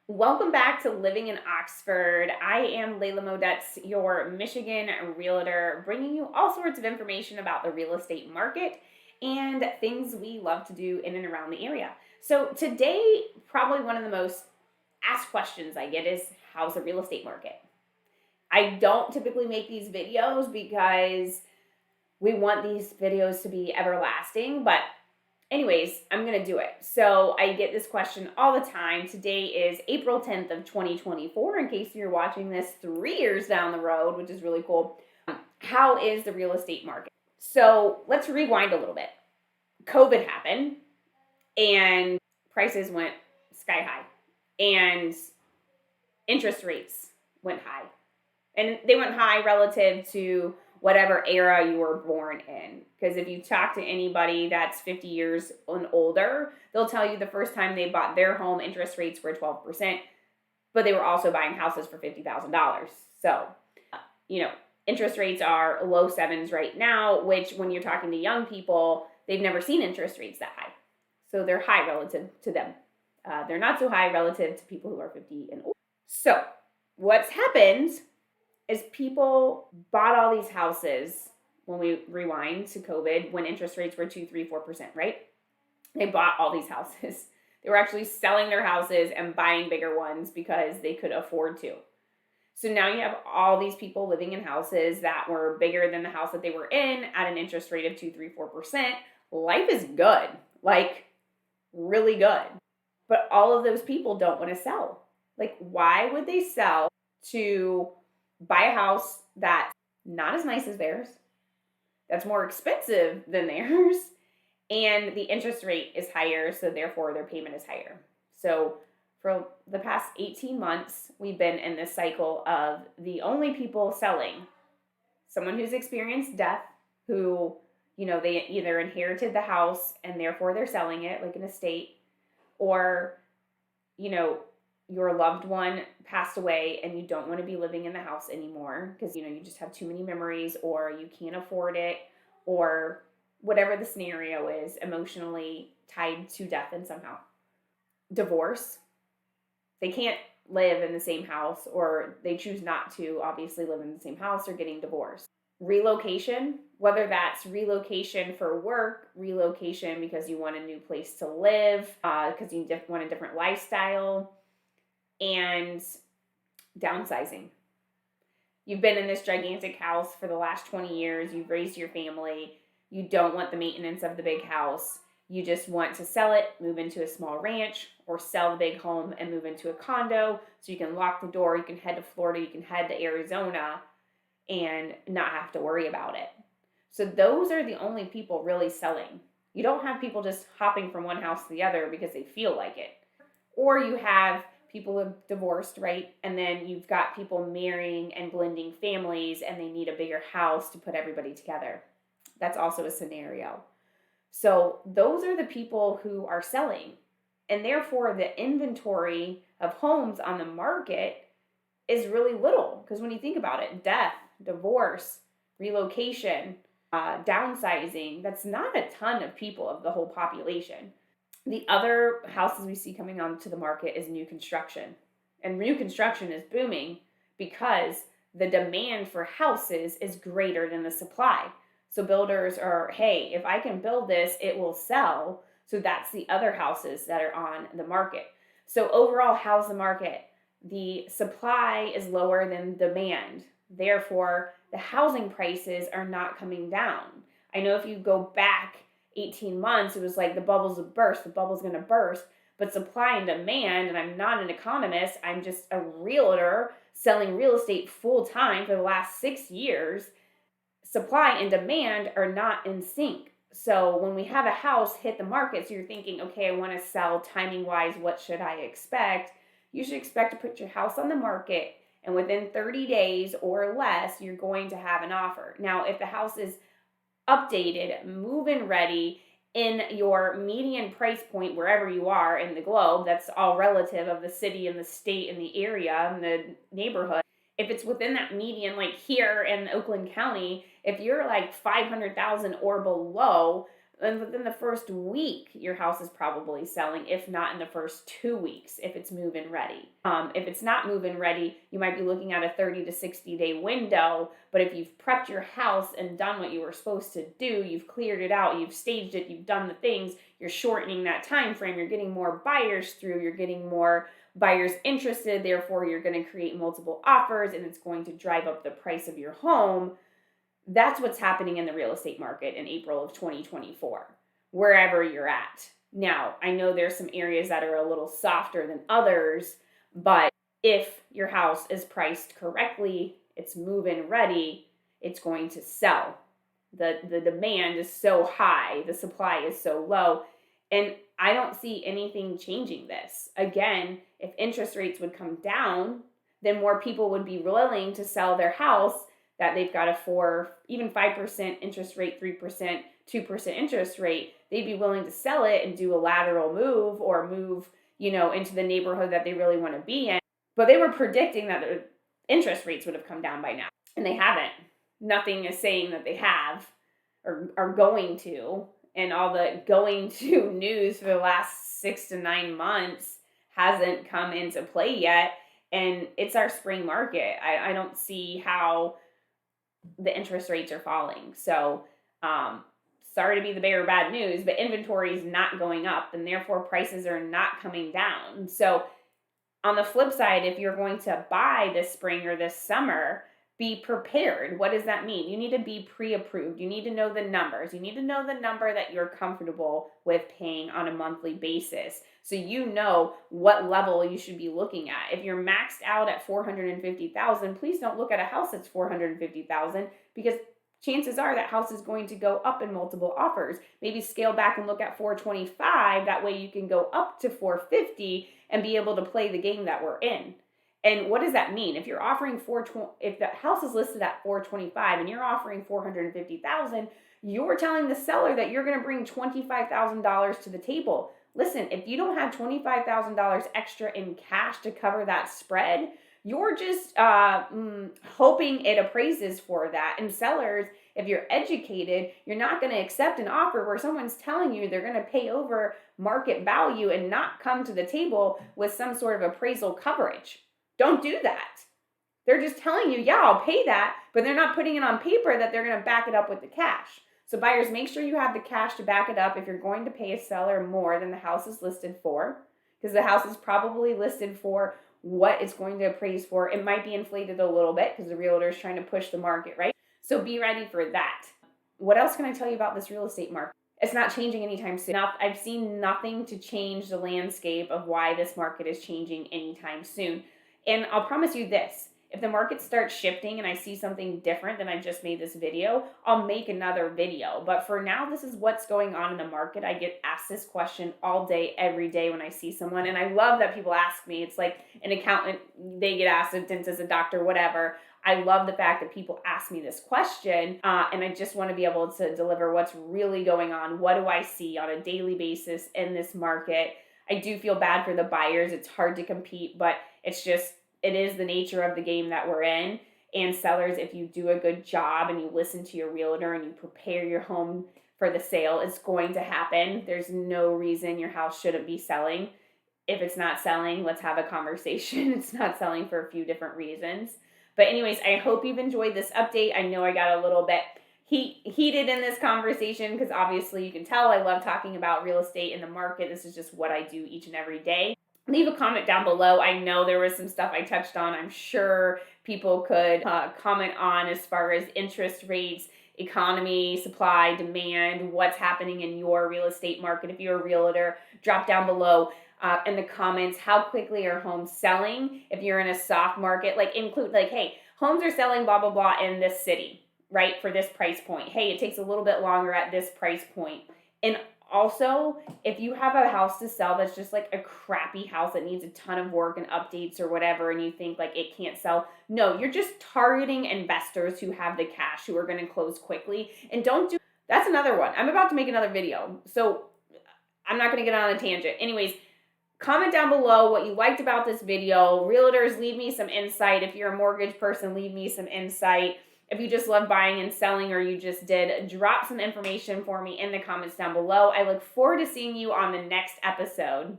Welcome back to Living in Oxford. I am Leila Modetz, your Michigan realtor, bringing you all sorts of information about the real estate market and things we love to do in and around the area. So today, probably one of the most asked questions I get is, how's the real estate market? I don't typically make these videos because we want these videos to be everlasting, but anyways, I'm going to do it. So I get this question all the time. Today is April 10th of 2024, in case you're watching this 3 years down the road, which is really cool. How is the real estate market? So let's rewind a little bit. COVID happened and prices went sky high and interest rates went high. And they went high relative to whatever era you were born in. Because if you talk to anybody that's 50 years and older, they'll tell you the first time they bought their home, interest rates were 12%, but they were also buying houses for $50,000. So, interest rates are low sevens right now, which when you're talking to young people, they've never seen interest rates that high. So they're high relative to them. They're not so high relative to people who are 50 and older. So what's happened is people bought all these houses when we rewind to COVID, when interest rates were 2, 3, 4%, right? They bought all these houses. They were actually selling their houses and buying bigger ones because they could afford to. So now you have all these people living in houses that were bigger than the house that they were in at an interest rate of 2, 3, 4%. Life is good, like really good. But all of those people don't want to sell. Like, why would they sell to buy a house that's not as nice as theirs, that's more expensive than theirs, and the interest rate is higher, so therefore their payment is higher? So for the past 18 months, we've been in this cycle of the only people selling, someone who's experienced death, who, they either inherited the house and therefore they're selling it, like an estate, or, your loved one passed away and you don't want to be living in the house anymore because, you just have too many memories, or you can't afford it, or whatever the scenario is, emotionally tied to death in somehow. Divorce. They can't live in the same house, or they choose not to obviously live in the same house, or getting divorced. Relocation, whether that's relocation for work, relocation because you want a new place to live, because you want a different lifestyle, and downsizing. You've been in this gigantic house for the last 20 years. You've raised your family. You don't want the maintenance of the big house. You just want to sell it, move into a small ranch, or sell the big home and move into a condo so you can lock the door. You can head to Florida. You can head to Arizona and not have to worry about it. So those are the only people really selling. You don't have people just hopping from one house to the other because they feel like it. Or you have people who have divorced, right? And then you've got people marrying and blending families, and they need a bigger house to put everybody together. That's also a scenario. So those are the people who are selling. And therefore, the inventory of homes on the market is really little. Because when you think about it, death, divorce, relocation, downsizing, that's not a ton of people of the whole population. The other houses we see coming onto the market is new construction. And new construction is booming because the demand for houses is greater than the supply. So builders are, hey, if I can build this, it will sell. So that's the other houses that are on the market. So overall, how's the market? The supply is lower than demand. Therefore, the housing prices are not coming down. I know if you go back 18 months, it was like the bubble's going to burst. But supply and demand, and I'm not an economist, I'm just a realtor selling real estate full time for the last 6 years. Supply and demand are not in sync. So when we have a house hit the market, so you're thinking, okay, I want to sell, timing wise, what should I expect? You should expect to put your house on the market, and within 30 days or less, you're going to have an offer. Now, if the house is updated, move-in ready, in your median price point wherever you are in the globe, that's all relative of the city and the state and the area and the neighborhood. If it's within that median, like here in Oakland County, if you're like 500,000 or below, And within the first week, your house is probably selling, if not in the first 2 weeks, if it's move-in ready. If it's not move-in ready, you might be looking at a 30 to 60-day window. But if you've prepped your house and done what you were supposed to do, you've cleared it out, you've staged it, you've done the things, you're shortening that time frame, you're getting more buyers through, you're getting more buyers interested, therefore you're going to create multiple offers, and it's going to drive up the price of your home. That's what's happening in the real estate market in April of 2024, wherever you're at. Now, I know there's some areas that are a little softer than others, but if your house is priced correctly, it's move-in ready, it's going to sell. The demand is so high, the supply is so low, and I don't see anything changing this. Again, if interest rates would come down, then more people would be willing to sell their house that they've got a 4, even 5% interest rate, 3%, 2% interest rate. They'd be willing to sell it and do a lateral move or move, into the neighborhood that they really want to be in. But they were predicting that the interest rates would have come down by now, and they haven't. Nothing is saying that they have or are going to. And all the going to news for the last 6 to 9 months hasn't come into play yet. And it's our spring market. I don't see how the interest rates are falling. So, sorry to be the bearer of bad news, but inventory is not going up, and therefore prices are not coming down. So, on the flip side, if you're going to buy this spring or this summer, be prepared. What does that mean? You need to be pre-approved. You need to know the numbers. You need to know the number that you're comfortable with paying on a monthly basis, so you know what level you should be looking at. If you're maxed out at $450,000, please don't look at a house that's $450,000, because chances are that house is going to go up in multiple offers. Maybe scale back and look at $425. That way you can go up to $450 and be able to play the game that we're in. And what does that mean? If you're offering if the house is listed at $425 and you're offering $450,000, you're telling the seller that you're going to bring $25,000 to the table. Listen, if you don't have $25,000 extra in cash to cover that spread, you're just hoping it appraises for that. And sellers, if you're educated, you're not going to accept an offer where someone's telling you they're going to pay over market value and not come to the table with some sort of appraisal coverage. Don't do that. They're just telling you, yeah, I'll pay that, but they're not putting it on paper that they're going to back it up with the cash. So buyers, make sure you have the cash to back it up if you're going to pay a seller more than the house is listed for, because the house is probably listed for what it's going to appraise for. It might be inflated a little bit because the realtor is trying to push the market, right? So be ready for that. What else can I tell you about this real estate market? It's not changing anytime soon. I've seen nothing to change the landscape of why this market is changing anytime soon. And I'll promise you this, if the market starts shifting and I see something different than I just made this video, I'll make another video. But for now, this is what's going on in the market. I get asked this question all day, every day when I see someone. And I love that people ask me. It's like an accountant, they get asked, a dentist, a doctor, whatever. I love the fact that people ask me this question. And I just want to be able to deliver what's really going on. What do I see on a daily basis in this market? I do feel bad for the buyers. It's hard to compete, but it is the nature of the game that we're in. And sellers, if you do a good job and you listen to your realtor and you prepare your home for the sale, it's going to happen. There's no reason your house shouldn't be selling. If it's not selling, let's have a conversation. It's not selling for a few different reasons. But anyways, I hope you've enjoyed this update. I know I got a little bit heated in this conversation because obviously you can tell I love talking about real estate in the market. This is just what I do each and every day. Leave a comment down below. I know there was some stuff I touched on. I'm sure people could comment on as far as interest rates, economy, supply, demand, what's happening in your real estate market. If you're a realtor, drop down below in the comments how quickly are homes selling. If you're in a soft market, include hey, homes are selling blah, blah, blah in this city, right, for this price point. Hey, it takes a little bit longer at this price point. And also, if you have a house to sell that's just a crappy house that needs a ton of work and updates or whatever, and you think it can't sell, no, you're just targeting investors who have the cash, who are going to close quickly. And that's another one. I'm about to make another video, so I'm not going to get on a tangent. Anyways, comment down below what you liked about this video. Realtors, leave me some insight. If you're a mortgage person, leave me some insight. If you just love buying and selling, or you just did, drop some information for me in the comments down below. I look forward to seeing you on the next episode.